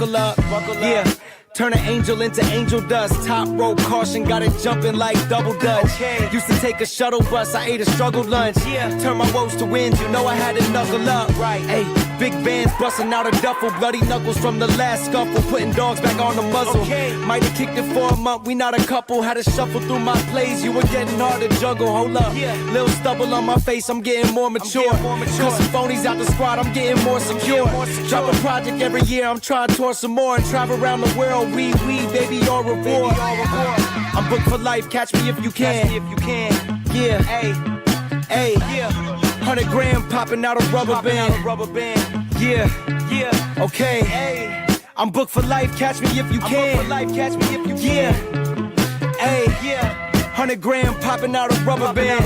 buckle up. Yeah. Turn an angel into angel dust. Top rope caution, got it jumping like double dutch. Used to take a shuttle bus, I ate a struggle lunch. Turn my woes to wins, you know I had to knuckle up. Hey, big bands busting out a duffel. Bloody knuckles from the last scuffle, putting dogs back on the muzzle. Might have kicked it for a month, we not a couple. Had to shuffle through my plays, you were getting hard to juggle. Hold up, little stubble on my face, I'm getting more mature. Cut some phonies out the squad, I'm getting more secure. Drop a project every year, I'm trying to tour some more and travel around the world. We, baby, au revoir. I'm booked for life, catch me if you can. Yeah, hey, 100 grand popping out a rubber band. Yeah, okay. I'm booked for life, catch me if you can. Yeah, hey, 100 grand popping out a rubber band.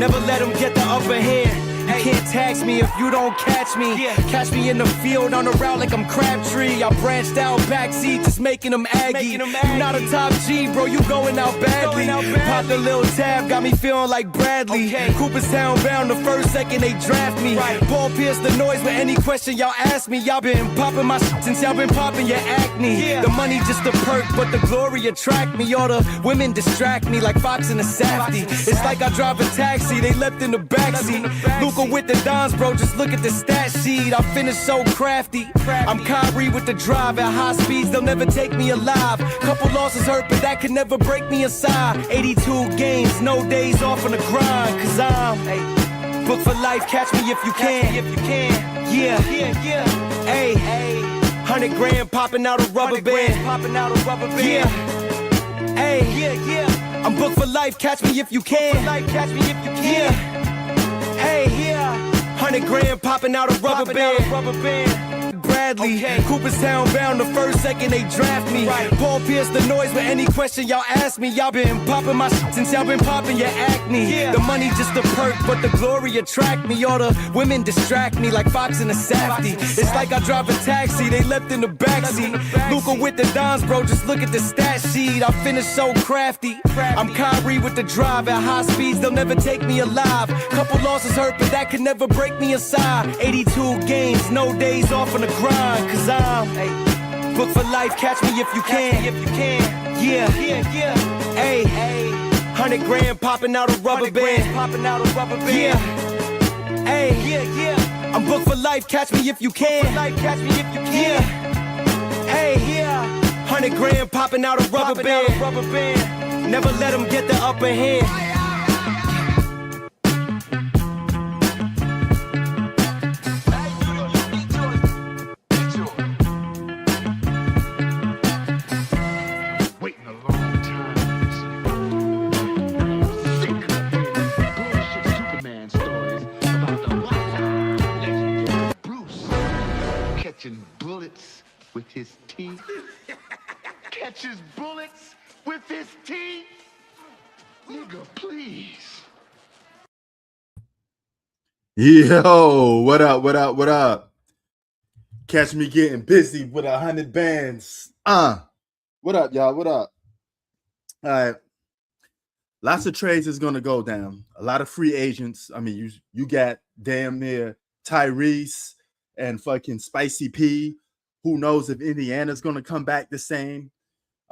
Never let them get the upper hand. You can't tax me if you don't catch me. Catch me in the field on the route like I'm Crabtree. I branched out backseat, just making them Aggie. You not a top G, bro, you going out badly. Popped a little tab, got me feeling like Bradley. Cooperstown bound, the first second they draft me. Paul Pierce the noise with any question y'all ask me. Y'all been popping my shit since y'all been popping your acne. The money just a perk, but the glory attract me. All the women distract me like Fox and a Safety. It's like I drive a taxi, they left in the backseat. With the Dons, bro, just look at the stat sheet. I finished so crafty. I'm Kyrie with the drive at high speeds, they'll never take me alive. Couple losses hurt, but that could never break me aside. 82 games, no days off on the grind. Cause I'm booked for life, catch me if you can. Yeah, hey, 100 grand popping out a rubber band. Yeah, hey, I'm booked for life, catch me if you can. Yeah. Hey, 100 grand popping out a rubber band. Bradley, Cooperstown bound, the first second they draft me. Paul Pierce the noise with any question y'all ask me. Y'all been popping my shit since y'all been popping your acne. The money just a perk, but the glory attract me. All the women distract me like Fox and a Safety. It's like I drive a taxi, they left in the backseat. Luka with the Dons, bro, just look at the stat sheet. I finished so crafty. I'm Kyrie with the drive at high speeds, they'll never take me alive. Couple losses hurt, but that could never break me aside. 82 games, no days off on the grind. Cause I'm booked for life, catch me if you can. Yeah, hey, 100 grand popping out a rubber band. Yeah, hey, I'm booked for life, catch me if you can. Yeah, hey, 100 grand popping out a rubber band. Never let them get the upper hand. Bullets with his teeth. Catches bullets with his teeth. Nigga, please. Yo, what up? Catch me getting busy with 100 bands. What up, y'all? What up? All right. Lots of trades is gonna go down. A lot of free agents. I mean, you got damn near Tyrese and fucking Spicy P. Who knows if Indiana's going to come back the same?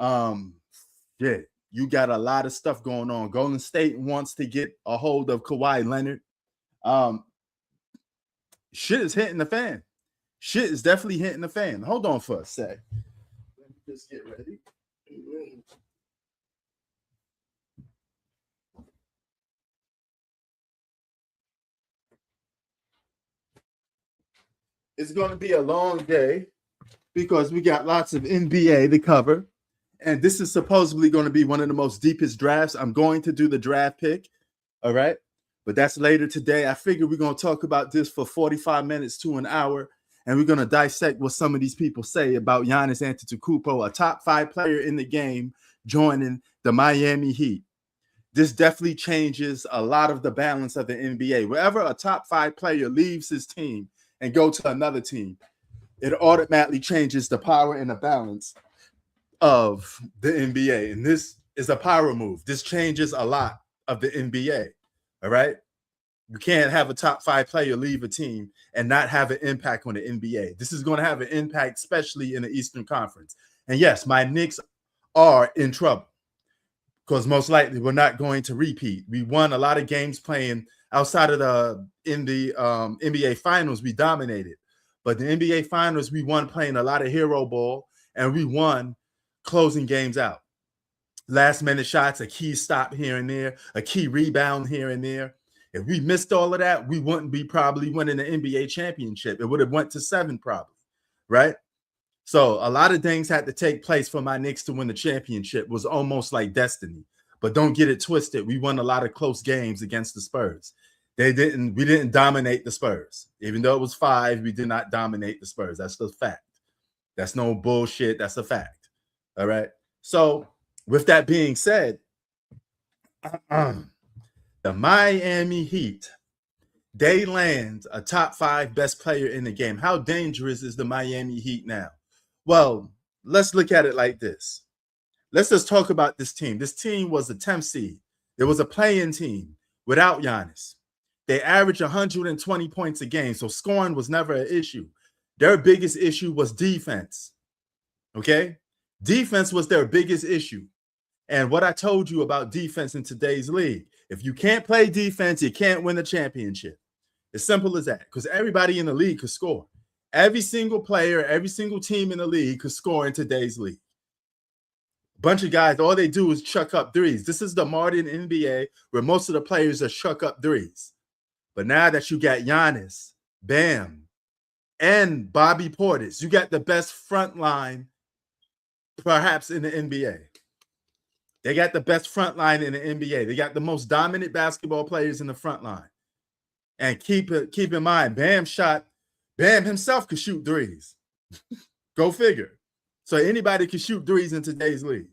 You got a lot of stuff going on. Golden State wants to get a hold of Kawhi Leonard. Shit is hitting the fan. Shit is definitely hitting the fan. Hold on for a sec. Let me just get ready. It's going to be a long day because we got lots of NBA to cover. And this is supposedly going to be one of the most deepest drafts. I'm going to do the draft pick. All right. But that's later today. I figure we're going to talk about this for 45 minutes to an hour. And we're going to dissect what some of these people say about Giannis Antekounmpo, a top 5 player in the game, joining the Miami Heat. This definitely changes a lot of the balance of the NBA. Wherever a top 5 player leaves his team and go to another team, it automatically changes the power and the balance of the NBA. And this is a power move. This changes a lot of the NBA. All right. You can't have a top 5 player leave a team and not have an impact on the NBA. This is going to have an impact, especially in the Eastern Conference. And yes, my Knicks are in trouble because most likely we're not going to repeat. We won a lot of games playing outside of the NBA Finals. We dominated, but the NBA Finals we won playing a lot of hero ball, and we won closing games out. Last minute shots, a key stop here and there, a key rebound here and there. If we missed all of that, we wouldn't be probably winning the NBA championship. It would have went to 7 probably, right? So a lot of things had to take place for my Knicks to win the championship. It was almost like destiny. But don't get it twisted. We won a lot of close games against the Spurs. We didn't dominate the Spurs. Even though it was 5, we did not dominate the Spurs. That's the fact. That's no bullshit. That's a fact. All right. So with that being said, the Miami Heat, they land a top 5 best player in the game. How dangerous is the Miami Heat now? Well, let's look at it like this. Let's just talk about this team. This team was a 10th seed. It was a play-in team without Giannis. They averaged 120 points a game, so scoring was never an issue. Their biggest issue was defense, okay? Defense was their biggest issue. And what I told you about defense in today's league, if you can't play defense, you can't win the championship. As simple as that, because everybody in the league could score. Every single player, every single team in the league could score in today's league. Bunch of guys, all they do is chuck up threes. This is the modern NBA where most of the players are chuck up threes. But now that you got Giannis, Bam, and Bobby Portis, you got the best front line perhaps in the NBA. They got the best front line in the NBA. They got the most dominant basketball players in the front line. And keep in mind, Bam himself could shoot threes. Go figure. So anybody can shoot threes in today's league.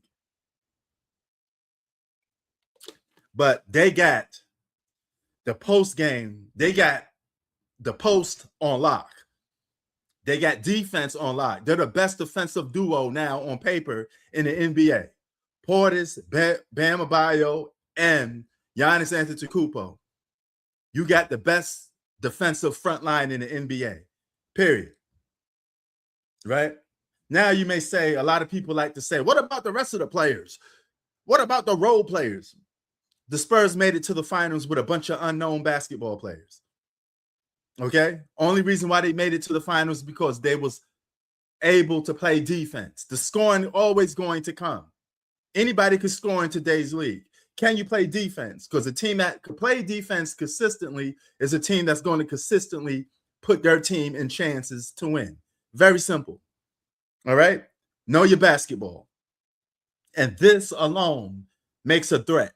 But they got the post game. They got the post on lock. They got defense on lock. They're the best defensive duo now on paper in the NBA. Portis, Bam Adebayo, and Giannis Antetokounmpo. You got the best defensive front line in the NBA, period. Right? Now you may say, a lot of people like to say, what about the rest of the players? What about the role players? The Spurs made it to the finals with a bunch of unknown basketball players. Okay? Only reason why they made it to the finals is because they was able to play defense. The scoring always going to come. Anybody could score in today's league. Can you play defense? Because a team that could play defense consistently is a team that's going to consistently put their team in chances to win. Very simple. All right? Know your basketball. And this alone makes a threat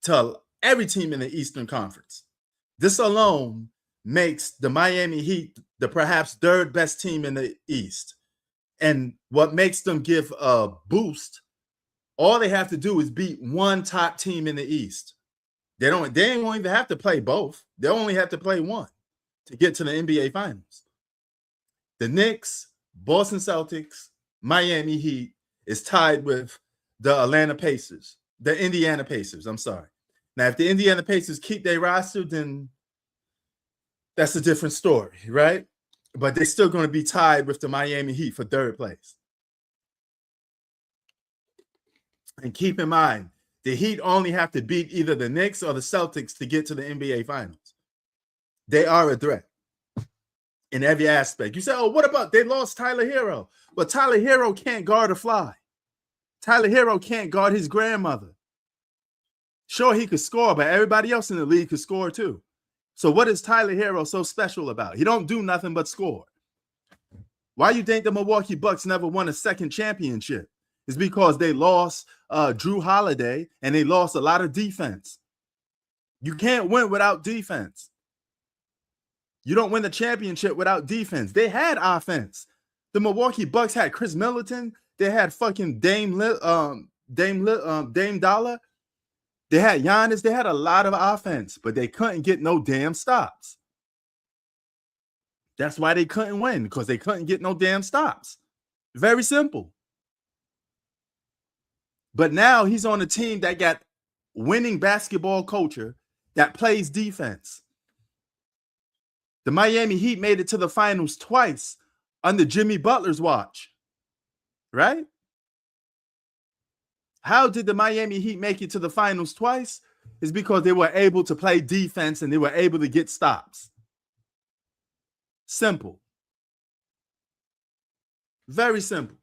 to every team in the Eastern Conference. This alone makes the Miami Heat the perhaps 3rd best team in the East. And what makes them give a boost, all they have to do is beat one top team in the East. They don't even have to play both. They only have to play one to get to the NBA Finals. The Knicks, Boston Celtics, Miami Heat is tied with the Indiana Pacers. I'm sorry. Now, if the Indiana Pacers keep their roster, then that's a different story, right? But they're still going to be tied with the Miami Heat for 3rd place. And keep in mind, the Heat only have to beat either the Knicks or the Celtics to get to the NBA Finals. They are a threat in every aspect. You say, oh, what about they lost Tyler Hero? But Tyler Hero can't guard a fly. Tyler Hero can't guard his grandmother. Sure, he could score, but everybody else in the league could score too. So what is Tyler Hero so special about? He don't do nothing but score. Why you think the Milwaukee Bucks never won a 2nd championship? It's because they lost Drew Holiday and they lost a lot of defense. You can't win without defense. You don't win the championship without defense. They had offense. The Milwaukee Bucks had Chris Middleton. They had fucking Dame Dollar. They had Giannis. They had a lot of offense, but they couldn't get no damn stops. That's why they couldn't win, because they couldn't get no damn stops. Very simple. But now he's on a team that got winning basketball culture that plays defense. The Miami Heat made it to the finals twice under Jimmy Butler's watch, right? How did the Miami Heat make it to the finals twice? It's because they were able to play defense and they were able to get stops. Simple. Very simple.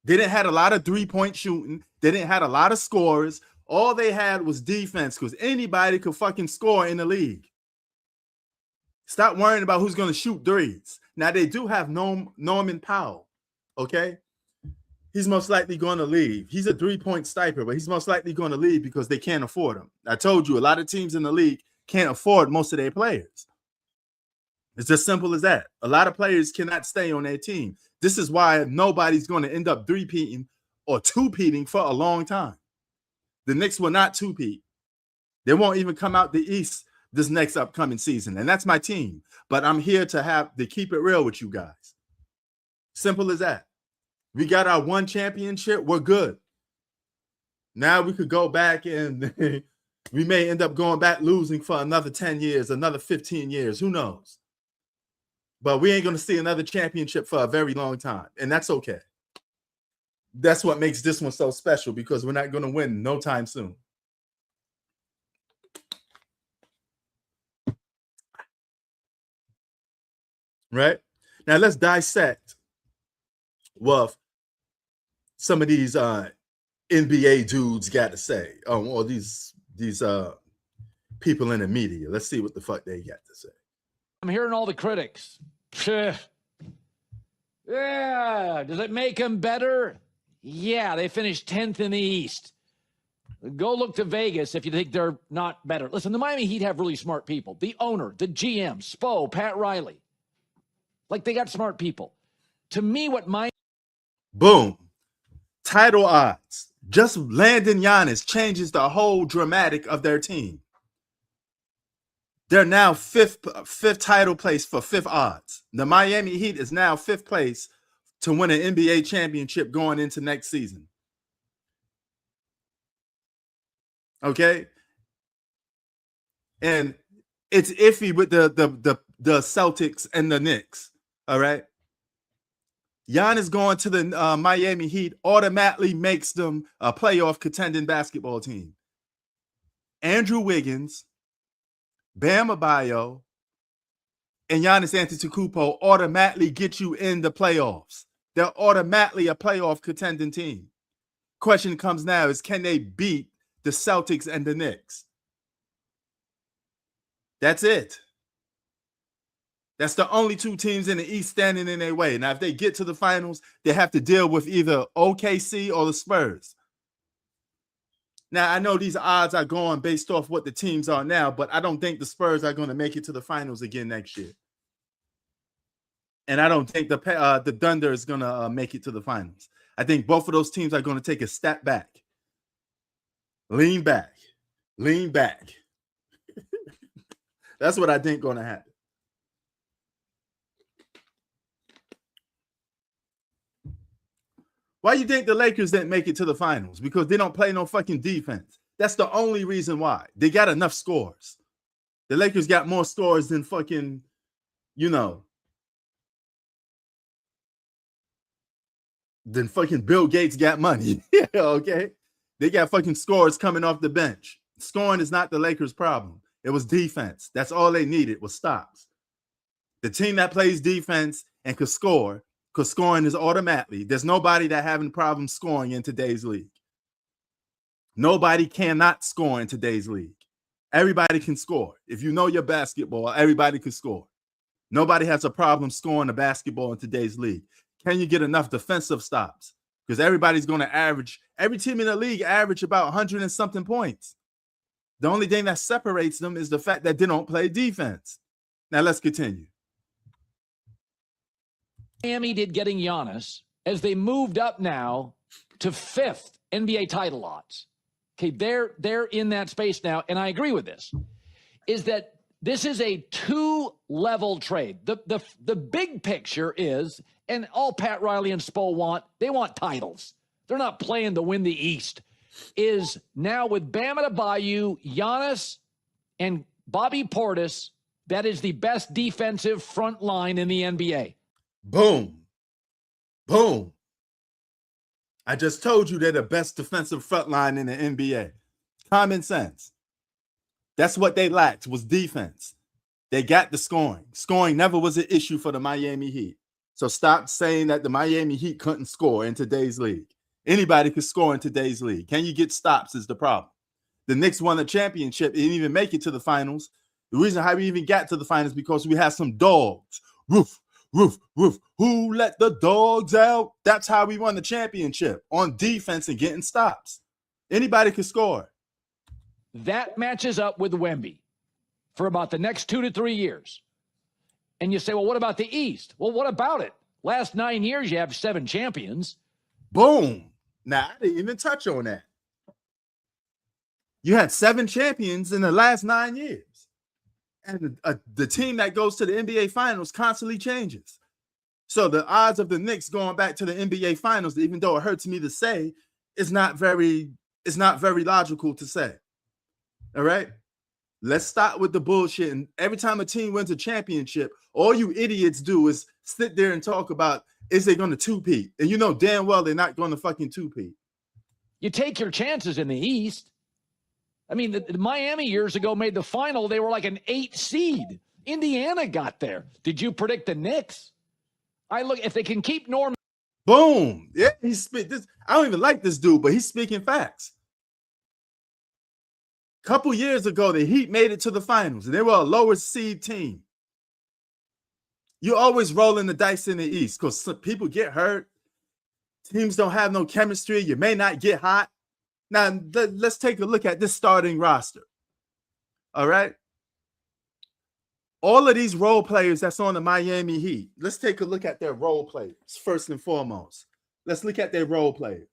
They didn't have a lot of three-point shooting. They didn't have a lot of scores. All they had was defense because anybody could fucking score in the league. Stop worrying about who's going to shoot threes. Now, they do have Norman Powell, okay? He's most likely going to leave. He's a three-point sniper, but he's most likely going to leave because they can't afford him. I told you, a lot of teams in the league can't afford most of their players. It's as simple as that. A lot of players cannot stay on their team. This is why nobody's going to end up three-peating or two-peating for a long time. The Knicks will not two-peat. They won't even come out the East this next upcoming season, and that's my team. But I'm here to keep it real with you guys. Simple as that. We got our one championship. We're good. Now we could go back and we may end up going back losing for another 10 years, another 15 years. Who knows? But we ain't going to see another championship for a very long time, and that's okay. That's what makes this one so special because we're not going to win no time soon. Right? Now let's dissect what some of these NBA dudes got to say. Or these people in the media. Let's see what the fuck they got to say. I'm hearing all the critics. Yeah. Does it make them better? Yeah, they finished 10th in the East. Go look to Vegas if you think they're not better. Listen, the Miami Heat have really smart people. The owner, the GM, Spo, Pat Riley. Like, they got smart people. To me, what Boom. Title odds. Just landing Giannis changes the whole dramatic of their team. They're now fifth title place for fifth odds. The Miami Heat is now fifth place to win an NBA championship going into next season. Okay? And it's iffy with the Celtics and the Knicks. All right? Giannis going to the Miami Heat automatically makes them a playoff contending basketball team. Andrew Wiggins, Bam Adebayo, and Giannis Antekounmpo automatically get you in the playoffs. They're automatically a playoff contending team. Question comes now is, can they beat the Celtics and the Knicks? That's it. That's the only two teams in the East standing in their way. Now, if they get to the finals, they have to deal with either OKC or the Spurs. Now, I know these odds are going based off what the teams are now, but I don't think the Spurs are going to make it to the finals again next year. And I don't think the Thunder is going to make it to the finals. I think both of those teams are going to take a step back. Lean back. Lean back. That's what I think going to happen. Why you think the Lakers didn't make it to the finals? Because they don't play no fucking defense. That's the only reason why. They got enough scores. The Lakers got more scores than fucking, than fucking Bill Gates got money. Okay? They got fucking scores coming off the bench. Scoring is not the Lakers' problem. It was defense. That's all they needed was stops. The team that plays defense and could score, because scoring is automatically. There's nobody that having problems scoring in today's league. Nobody cannot score in today's league. Everybody can score. If you know your basketball, everybody can score. Nobody has a problem scoring a basketball in today's league. Can you get enough defensive stops? Because everybody's going to average, every team in the league average about 100 and something points. The only thing that separates them is the fact that they don't play defense. Now let's continue. Miami did getting Giannis as they moved up now to fifth NBA title odds. Okay, they're in that space now, and I agree with this, is that this is a two-level trade. The big picture is, and all Pat Riley and Spo want, they want titles. They're not playing to win the East. Is now with Bam Adebayo, Giannis, and Bobby Portis That is the best defensive front line in the NBA. Boom. Boom. I just told you they're the best defensive front line in the NBA. Common sense. That's what they lacked was defense. They got the scoring. Scoring never was an issue for the Miami Heat. So stop saying that the Miami Heat couldn't score in today's league. Anybody could score in today's league. Can you get stops is the problem. The Knicks won the championship. They didn't even make it to the finals. The reason how we even got to the finals is because we had some dogs. Roof, roof, roof. Who let the dogs out? That's how we won the championship, on defense and getting stops. Anybody can score. That matches up with Wemby for about the next 2 to 3 years. And you say, well, what about the East? Well, what about it? Last 9 years, you have 7 champions. Boom. Now, I didn't even touch on that. You had 7 champions in the last 9 years. And the team that goes to the NBA Finals constantly changes. So the odds of the Knicks going back to the NBA Finals, even though it hurts me to say, is not very logical to say. All right? Let's stop with the bullshit. And every time a team wins a championship, all you idiots do is sit there and talk about, is they going to two-peat? And you know damn well they're not going to fucking two-peat. You take your chances in the East. I mean, the Miami years ago made the final. They were like an 8 seed. Indiana got there. Did you predict the Knicks? If they can keep Norman. Boom. Yeah, I don't even like this dude, but he's speaking facts. Couple years ago, the Heat made it to the finals, and they were a lower seed team. You always rolling the dice in the East because people get hurt. Teams don't have no chemistry. You may not get hot. Now, let's take a look at this starting roster. All right? All of these role players that's on the Miami Heat, let's take a look at their role players first and foremost. Let's look at their role players.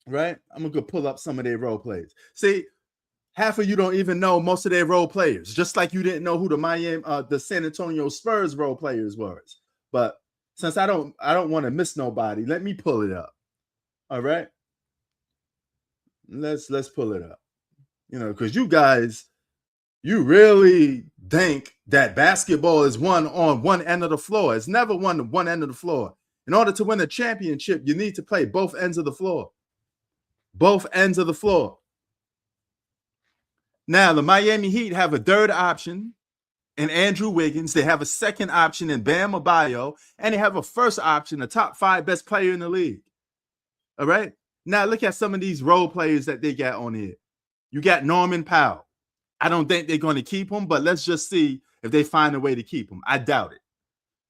Right? I'm going to go pull up some of their role players. See, half of you don't even know most of their role players, just like you didn't know who the San Antonio Spurs role players was. But since I don't want to miss nobody, let me pull it up. All right? Let's pull it up. You know, because you guys, you really think that basketball is won on one end of the floor. It's never won one end of the floor. In order to win a championship, you need to play both ends of the floor. Both ends of the floor. Now, the Miami Heat have a third option in Andrew Wiggins. They have a second option in Bam Adebayo. And they have a first option, the top 5 best player in the league. All right? Now, look at some of these role players that they got on here. You got Norman Powell. I don't think they're going to keep him, but let's just see if they find a way to keep him. I doubt it,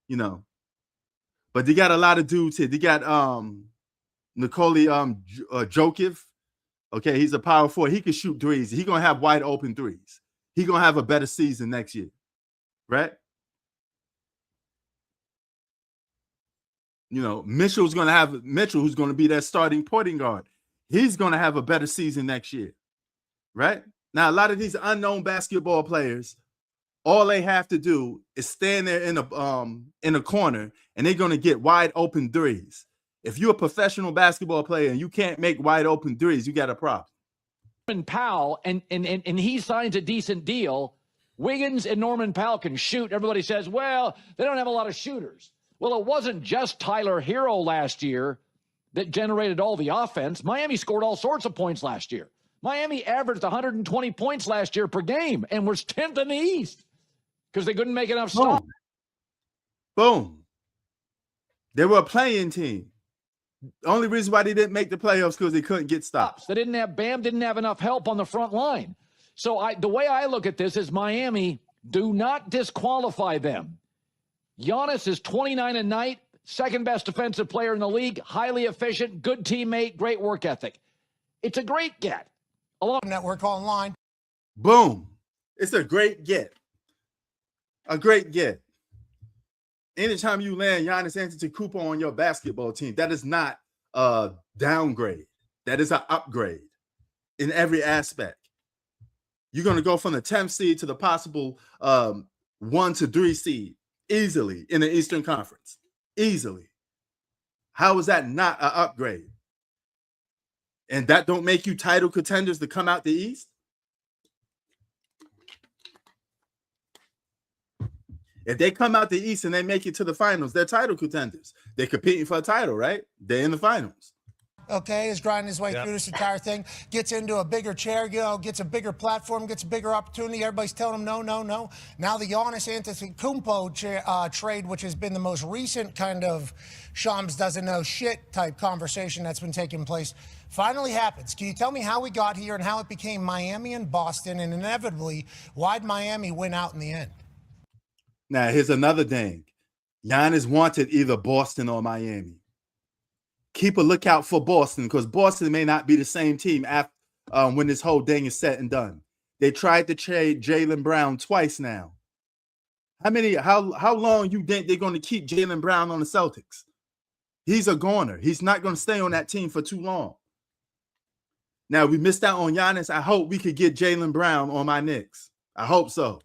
you know. But they got a lot of dudes here. They got Nikola Jokic. Okay, he's a power forward. He can shoot threes. He's going to have wide open threes. He's going to have a better season next year, right? You know, Mitchell, who's going to be their starting point guard. He's going to have a better season next year, right? Now, a lot of these unknown basketball players, all they have to do is stand there in a corner, and they're going to get wide open threes. If you're a professional basketball player and you can't make wide open threes, you got a problem. Norman Powell, and he signs a decent deal. Wiggins and Norman Powell can shoot. Everybody says, well, they don't have a lot of shooters. Well, it wasn't just Tyler Hero last year that generated all the offense. Miami scored all sorts of points last year. Miami averaged 120 points last year per game and was 10th in the East because they couldn't make enough stops. Boom. They were a playing team. The only reason why they didn't make the playoffs because they couldn't get stops. They didn't have Bam, didn't have enough help on the front line. So the way I look at this is Miami, do not disqualify them. Giannis is 29 a night, second best defensive player in the league, highly efficient, good teammate, great work ethic. It's a great get. Network online. Boom. It's a great get. A great get. Anytime you land Giannis Antetokounmpo on your basketball team, that is not a downgrade. That is an upgrade in every aspect. You're going to go from the 10th seed to the possible 1 to 3 seed easily in the Eastern Conference. Easily. How is that not an upgrade? And that don't make you title contenders to come out the East? If they come out the East and they make it to the finals, they're title contenders. They're competing for a title, right? They're in the finals. Okay, is grinding his way through this entire thing, gets into a bigger chair, gets a bigger platform, gets a bigger opportunity. Everybody's telling him no, no, no. Now the Giannis Antekounmpo trade, which has been the most recent kind of Shams doesn't know shit type conversation that's been taking place, finally happens. Can you tell me how we got here and how it became Miami and Boston, and inevitably, why'd Miami win out in the end? Now, here's another thing. Giannis wanted either Boston or Miami. Keep a lookout for Boston, because Boston may not be the same team after when this whole thing is said and done. They tried to trade Jaylen Brown twice now. How long you think they're going to keep Jaylen Brown on the Celtics? He's a goner. He's not going to stay on that team for too long. Now, we missed out on Giannis. I hope we could get Jaylen Brown on my Knicks. I hope so.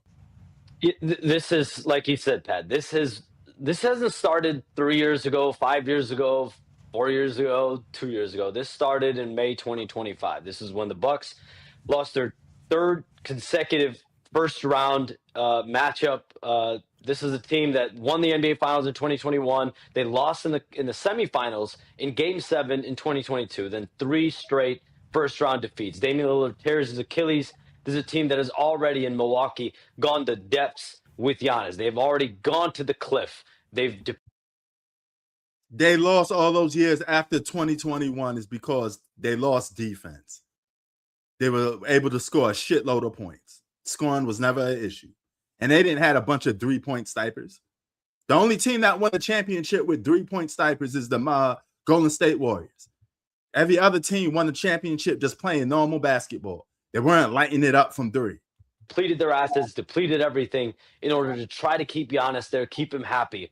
This is, like you said, Pat, this hasn't started 3 years ago, 5 years ago, 4 years ago, 2 years ago. This started in May 2025. This is when the Bucks lost their third consecutive first round matchup. This is a team that won the NBA Finals in 2021. They lost in the semifinals in Game 7 in 2022. Then 3 straight first round defeats. Damian Lillard tears his Achilles. This is a team that has already in Milwaukee gone to depths with Giannis. They've already gone to the cliff. They lost all those years after 2021 is because they lost defense. They were able to score a shitload of points. Scoring was never an issue. And they didn't have a bunch of 3-point snipers. The only team that won the championship with 3-point snipers is the Golden State Warriors. Every other team won the championship just playing normal basketball. They weren't lighting it up from 3. Depleted their assets, depleted everything in order to try to keep Giannis there, keep him happy.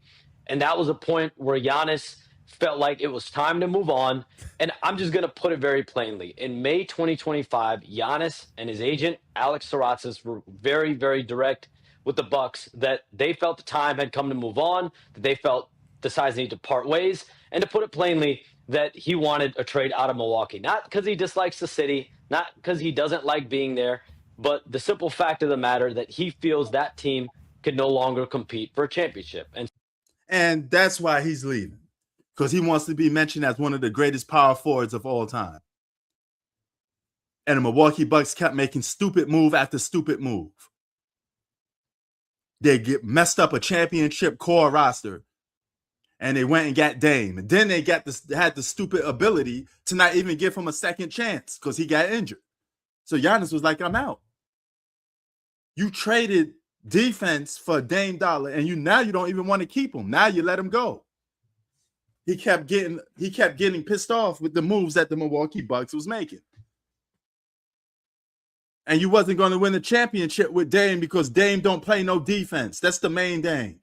And that was a point where Giannis felt like it was time to move on. And I'm just going to put it very plainly. In May 2025, Giannis and his agent, Alex Saratsas, were very, very direct with the Bucks that they felt the time had come to move on, that they felt the sides needed to part ways, and to put it plainly, that he wanted a trade out of Milwaukee. Not because he dislikes the city, not because he doesn't like being there, but the simple fact of the matter that he feels that team could no longer compete for a championship. And that's why he's leaving, because he wants to be mentioned as one of the greatest power forwards of all time. And the Milwaukee Bucks kept making stupid move after stupid move. They get messed up a championship core roster, and they went and got Dame. And then they had the stupid ability to not even give him a second chance because he got injured. So Giannis was like, I'm out. You traded defense for Dame Dollar, and now you don't even want to keep him. Now you let him go. He kept getting pissed off with the moves that the Milwaukee Bucks was making. And you wasn't going to win the championship with Dame because Dame don't play no defense. That's the main thing.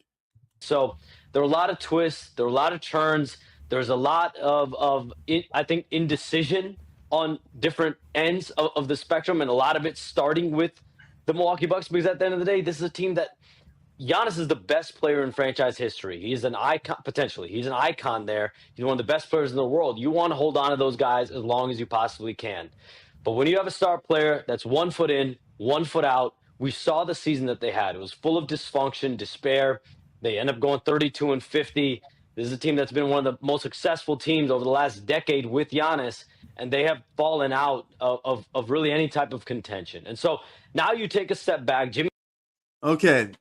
So there were a lot of twists. There were a lot of turns. There's a lot of I think, indecision on different ends of the spectrum, and a lot of it starting with the Milwaukee Bucks, because at the end of the day, this is a team that Giannis is the best player in franchise history. He's an icon, potentially. He's an icon there. He's one of the best players in the world. You want to hold on to those guys as long as you possibly can. But when you have a star player that's 1 foot in, 1 foot out, we saw the season that they had. It was full of dysfunction, despair. They end up going 32-50. This is a team that's been one of the most successful teams over the last decade with Giannis, and they have fallen out of really any type of contention. And so now you take a step back, Jimmy. Okay,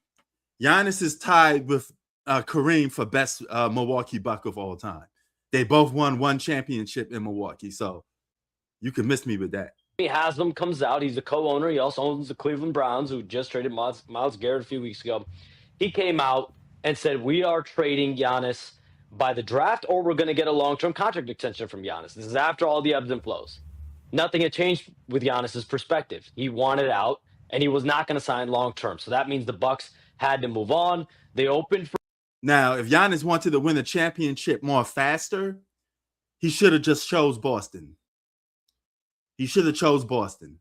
Giannis is tied with Kareem for best Milwaukee Buck of all time. They both won 1 championship in Milwaukee, so you can miss me with that. Haslam comes out. He's a co-owner. He also owns the Cleveland Browns, who just traded Myles Garrett a few weeks ago. He came out and said, we are trading Giannis by the draft, or we're going to get a long-term contract extension from Giannis. This is after all the ebbs and flows. Nothing had changed with Giannis's perspective. He wanted out, and he was not going to sign long-term. So that means the Bucks had to move on. They opened for... Now, if Giannis wanted to win a championship more faster, he should have just chose Boston. He should have chose Boston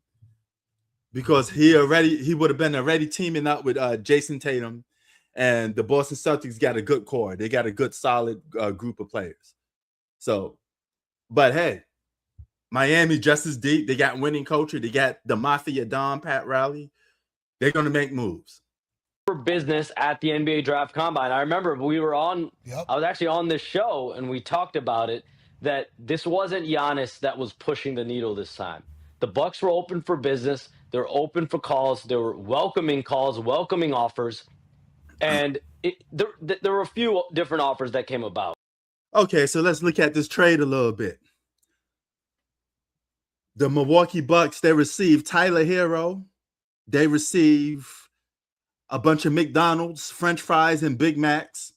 because he would have been already teaming up with Jason Tatum, and the Boston Celtics got a good core. They got a good, solid group of players. So, but hey, Miami just as deep. They got winning culture. They got the Mafia Don, Pat Riley. They're going to make moves. for business at the NBA Draft Combine. I remember we were on, I was actually on this show and we talked about it, that this wasn't Giannis that was pushing the needle this time. The Bucks were open for business. They're open for calls. They were welcoming calls, welcoming offers. And there were a few different offers that came about. Okay, so let's look at this trade a little bit. The Milwaukee Bucks, they receive Tyler Hero. They receive a bunch of McDonald's, French fries, and Big Macs.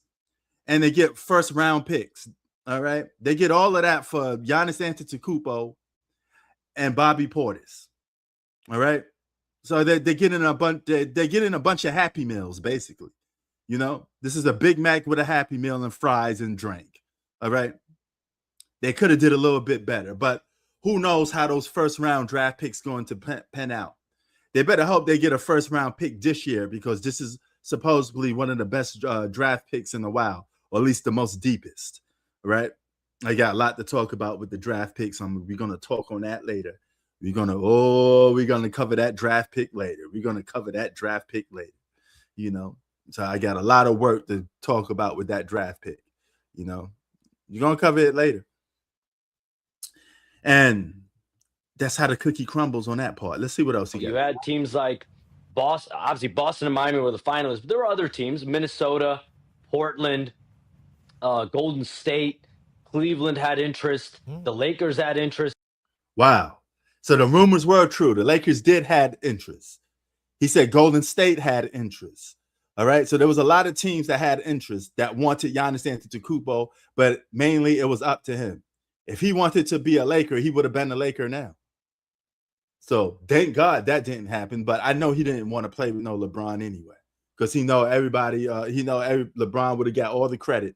And they get first-round picks. All right? They get all of that for Giannis Antetokounmpo and Bobby Portis. All right? So they're getting a bunch of Happy Meals, basically. You know, this is a Big Mac with a Happy Meal and fries and drink. All right? They could have did a little bit better, but who knows how those first-round draft picks going to pan out. They better hope they get a first-round pick this year because this is supposedly one of the best draft picks in a while, or at least the most deepest, right? I got a lot to talk about with the draft picks. We're going to talk on that later. We're going to cover that draft pick later. We're going to cover that draft pick later, you know. So I got a lot of work to talk about with that draft pick, you know. You're going to cover it later. And that's how the cookie crumbles on that part. Let's see what else you had teams like Boston. Obviously, Boston and Miami were the finalists, but there were other teams: Minnesota, Portland, Golden State, Cleveland had interest. The Lakers had interest. Wow. So the rumors were true. The Lakers did had interest. He said Golden State had interest. All right. So there was a lot of teams that had interest that wanted Giannis Antetokounmpo, but mainly it was up to him. If he wanted to be a Laker, he would have been a Laker now. So thank God that didn't happen. But I know he didn't want to play with no LeBron anyway, because LeBron would have got all the credit,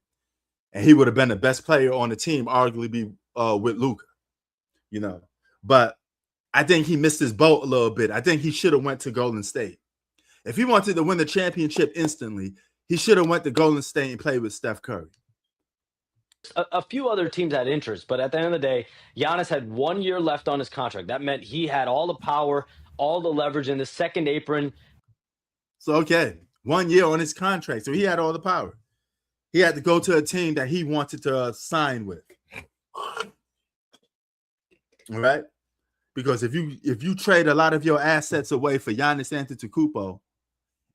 and he would have been the best player on the team, arguably with Luka, you know. But I think he missed his boat a little bit. I think he should have went to Golden State. If he wanted to win the championship instantly, he should have went to Golden State and played with Steph Curry. A few other teams had interest, but at the end of the day, Giannis had 1 year left on his contract. That meant he had all the power, all the leverage in the second apron. So, okay, 1 year on his contract. So he had all the power. He had to go to a team that he wanted to sign with. All right? Because if you trade a lot of your assets away for Giannis Antetokounmpo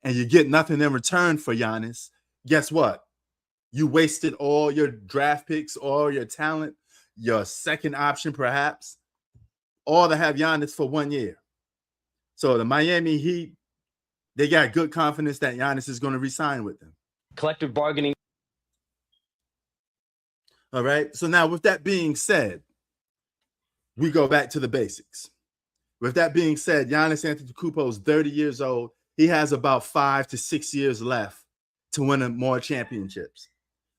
and you get nothing in return for Giannis, guess what? You wasted all your draft picks, all your talent, your second option perhaps, all to have Giannis for 1 year. So the Miami Heat, they got good confidence that Giannis is going to re-sign with them. Collective bargaining. All right. So now with that being said, we go back to the basics. With that being said, Giannis Antetokounmpo is 30 years old. He has about 5 to 6 years left to win more championships.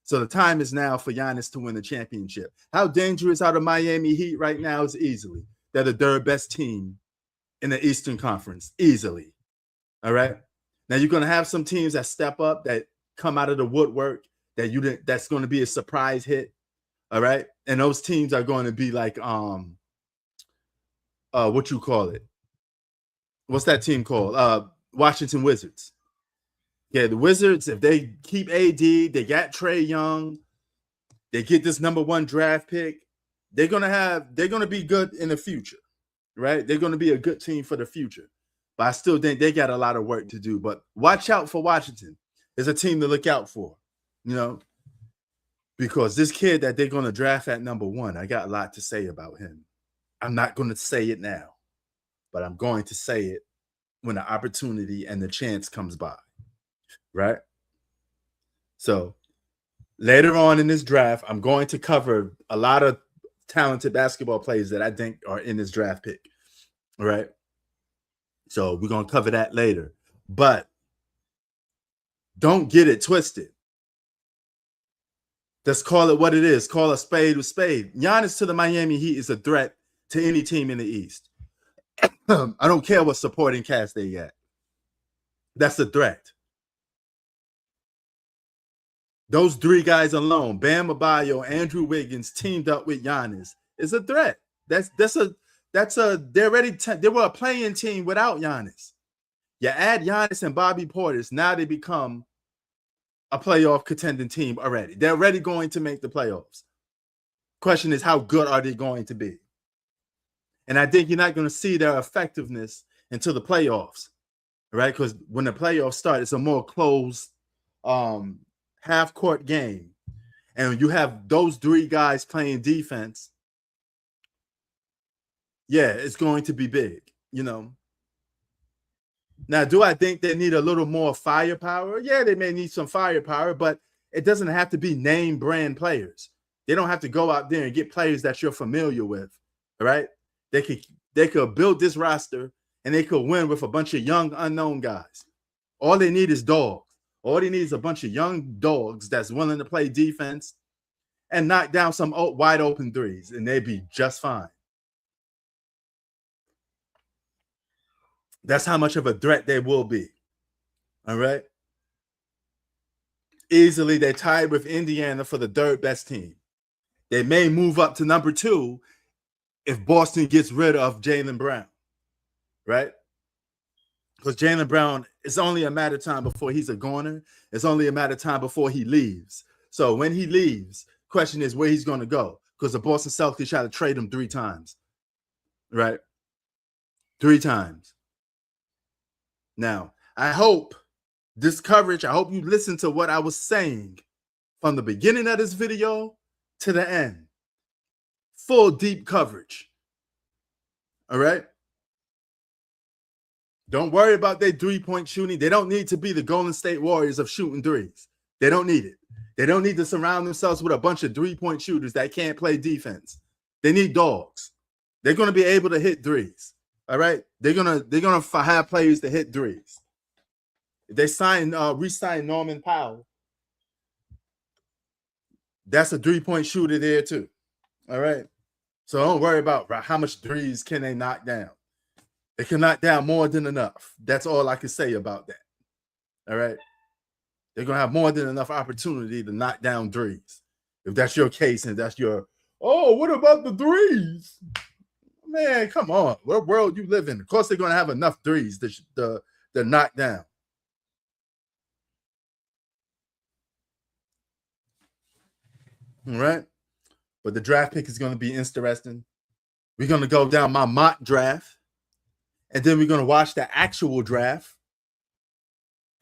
So the time is now for Giannis to win the championship. How dangerous are the Miami Heat right now is easily. They're the third best team in the Eastern Conference, easily. All right. Now you're going to have some teams that step up, that come out of the woodwork, that's going to be a surprise hit. All right. And those teams are going to be like, what you call it? What's that team called? Washington Wizards. Yeah, the Wizards, if they keep AD, they got Trae Young, they get this #1 draft pick, they're gonna be good in the future, right? They're gonna be a good team for the future. But I still think they got a lot of work to do. But watch out for Washington. It's a team to look out for, you know, because this kid that they're gonna draft at #1, I got a lot to say about him. I'm not gonna say it now, but I'm going to say it when the opportunity and the chance comes by. Right? So later on in this draft, I'm going to cover a lot of talented basketball players that I think are in this draft pick. All right. So we're going to cover that later. But don't get it twisted. Let's call it what it is. Call a spade a spade. Giannis to the Miami Heat is a threat to any team in the East. I don't care what supporting cast they got. That's a threat. Those three guys alone, Bam Adebayo, Andrew Wiggins, teamed up with Giannis, is a threat. They were a playing team without Giannis. You add Giannis and Bobby Portis, now they become a playoff contending team already. They're already going to make the playoffs. Question is, how good are they going to be? And I think you're not going to see their effectiveness until the playoffs, right? Because when the playoffs start, it's a more closed half-court game. And you have those three guys playing defense. Yeah, it's going to be big, you know. Now, do I think they need a little more firepower? Yeah, they may need some firepower, but it doesn't have to be name brand players. They don't have to go out there and get players that you're familiar with, all right? They could build this roster and they could win with a bunch of young, unknown guys. All they need is dogs. All they need is a bunch of young dogs that's willing to play defense and knock down some wide open threes, and they'd be just fine. That's how much of a threat they will be. All right. Easily, they're tied with Indiana for the third best team. They may move up to number 2 if Boston gets rid of Jaylen Brown. Right? Because Jaylen Brown, it's only a matter of time before he's a goner. It's only a matter of time before he leaves. So when he leaves, question is where he's going to go. Because the Boston Celtics try to trade him 3 times. Right? 3 times. Now, I hope this coverage, I hope you listen to what I was saying from the beginning of this video to the end. Full deep coverage. All right? Don't worry about their 3-point shooting. They don't need to be the Golden State Warriors of shooting threes. They don't need it. They don't need to surround themselves with a bunch of 3-point shooters that can't play defense. They need dogs. They're going to be able to hit threes. All right, they're gonna have players to hit threes. If they re-sign Norman Powell, that's a 3-point shooter there too. All right, so don't worry about how much threes can they knock down. They can knock down more than enough. That's all I can say about that. All right, they're gonna have more than enough opportunity to knock down threes. If that's your case and that's your, oh, what about the threes? Man, come on. What world you live in? Of course, they're going to have enough threes to knock down. All right. But the draft pick is going to be interesting. We're going to go down my mock draft. And then we're going to watch the actual draft.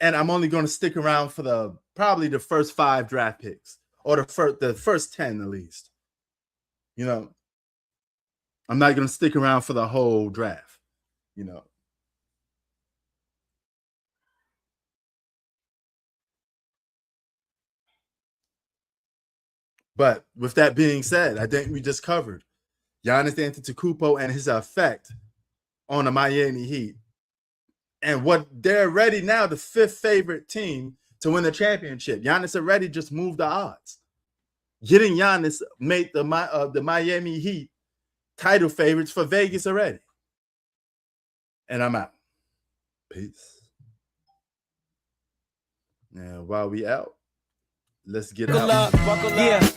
And I'm only going to stick around for probably the first 5 draft picks. Or the first 10 at least. You know. I'm not going to stick around for the whole draft, you know. But with that being said, I think we just covered Giannis Antetokounmpo and his effect on the Miami Heat. And what they're already now the 5th favorite team to win the championship. Giannis already just moved the odds. Getting Giannis made the Miami Heat title favorites for Vegas already. And I'm out. Peace. Now, while we out, let's get out. Yeah.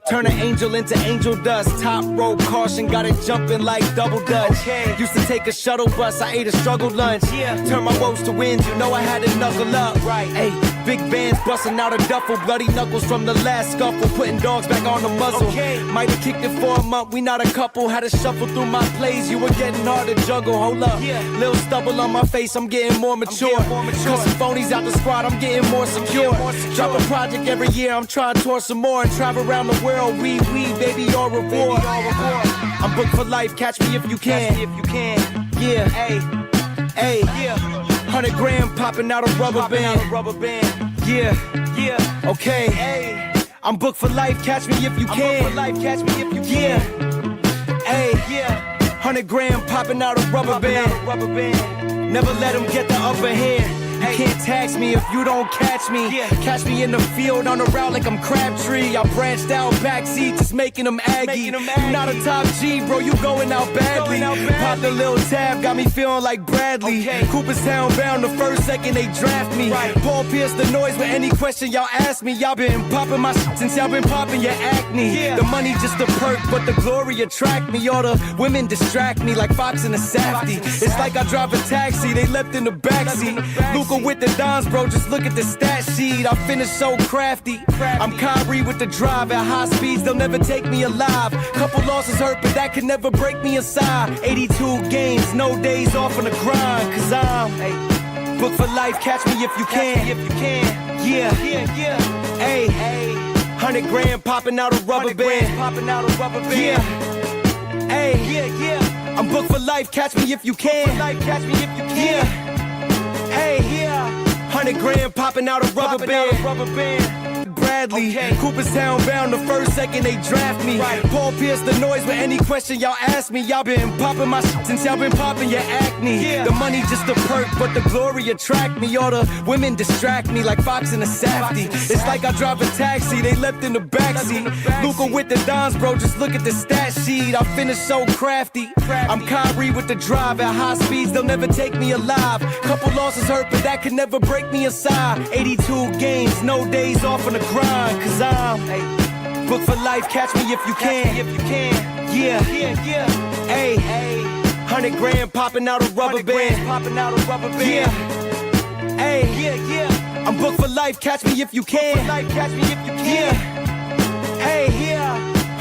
Turn an angel into angel dust. Top rope caution, got it jumping like double dutch. Okay. Used to take a shuttle bus, I ate a struggle lunch. Yeah. Turn my woes to wins, you know I had to knuckle up. Right. Hey, big bands busting out a duffel, bloody knuckles from the last scuffle, putting dogs back on the muzzle. Okay. Might have kicked it for a month, we not a couple. Had to shuffle through my plays, you were getting hard to juggle. Hold up, yeah. Little stubble on my face, I'm getting more mature. Cut some phonies out the squad, I'm getting more secure. Drop a project every year, I'm trying to tour some more and travel around the world. We, baby, all reward. I'm booked for life, catch me if you can. Yeah, hey, yeah. 100 grand popping out a rubber band. Yeah, okay. Hey, I'm booked for life, catch me if you can. Yeah, hey, 100 grand popping out a rubber band. Never let them get the upper hand. You can't tax me if you don't catch me. Catch me in the field on the route like I'm Crabtree. I branched out backseat, just making them Aggie. You not a top G, bro, you going out badly. Popped a little tab, got me feeling like Bradley. Cooperstown bound the first second they draft me. Paul Pierce the noise with any question y'all ask me. Y'all been popping my shit since y'all been popping your acne. The money just a perk, but the glory attract me. All the women distract me like Fox and a Safety. It's like I drive a taxi, they left in the backseat. Luca with the Dons, bro, just look at the stat sheet. I finish so crafty. I'm Kyrie with the drive at high speeds, they'll never take me alive. Couple losses hurt, but that can never break me aside. 82 games, no days off on the grind, cause I'm booked for life, catch me if you can. Yeah, hey, 100 grand popping out a rubber band. Yeah, hey, I'm booked for life, catch me if you can. Yeah, hey, 100 grand popping out a rubber band. Bradley, Cooperstown bound the first second they draft me. Paul Pierce the noise with any question y'all ask me. Y'all been popping my shit since y'all been popping your acne. The money just a perk, but the glory attract me. All the women distract me like Fox and a Safety. It's like I drive a taxi, they left in the backseat. Luca with the Dons, bro, just look at the stat sheet. I finish so crafty. I'm Kyrie with the drive at high speeds, they'll never take me alive. Couple losses hurt, but that can never break me aside. 82 games, no days off on the grind, cause I'm booked for life, catch me if you can. Yeah, hey, 100 grand popping out a rubber band. Yeah, hey, I'm booked for life, catch me if you can. Yeah, hey,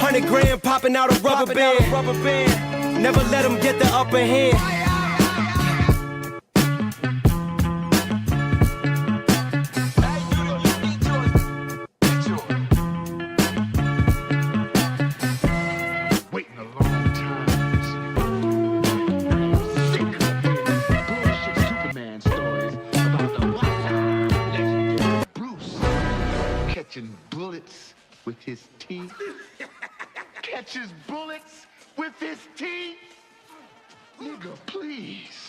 100 grand popping out a rubber band. Never let them get the upper hand. Waiting a long time. Sick of hearing bullshit Superman stories about the legendary Bruce catching bullets with his teeth. Catches bullets with his teeth? Nigga, please.